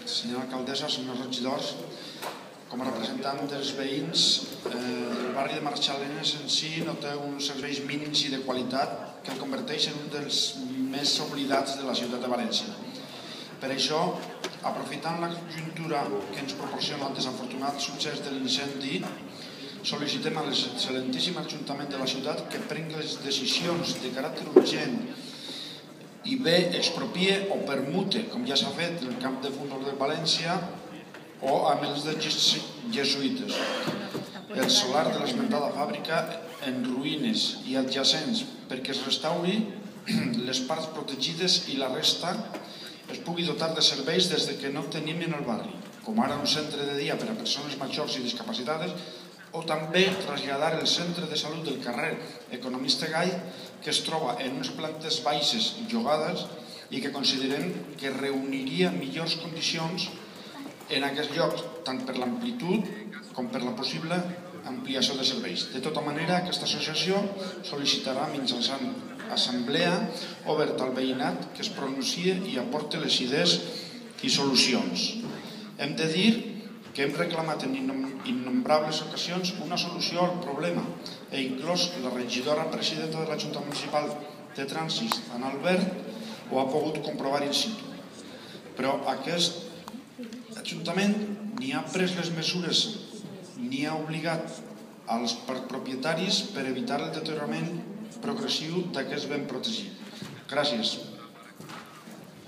senyora alcaldessa, senyors regidors, com a representant dels veïns, el barri de Marxalenes en si no té uns serveis mínims i de qualitat que el converteix en un dels més oblidats de la ciutat de València. Per això, aprofitant la conjuntura que ens proporciona el desafortunat succés de l'incendi, sol·licitem a l'excel·lentíssim Ajuntament de la ciutat que prengui les decisions de caràcter urgent i bé expropie o permute, com ja s'ha fet en el camp de futbol de València o amb els de jesuïtes. El solar de l'esmentada fàbrica en ruïnes i adjacents perquè es restauri les parts protegides i la resta es pugui dotar de serveis des que no tenim en el barri, com ara un centre de dia per a persones majors i discapacitades o també traslladar el centre de salut del carrer Economista Gai, que es troba en unes plantes baixes jogades i que considerem que reuniria millors condicions en aquest lloc, tant per l'amplitud com per la possible ampliació de serveis. De tota manera, aquesta associació sol·licitarà mitjançant assemblea oberta al veïnat que es pronunciï i aporti les idees i solucions. Hem de dir que hem reclamat en innombrables ocasions una solució al problema e inclús la regidora presidenta de la Junta Municipal de Trànsit, Ana Albert, ho ha pogut comprovar in situ. Però aquest Ajuntament ni ha pres les mesures ni ha obligat als propietaris per evitar el deteriorament progressiu d'aquest ben protegit. Gràcies.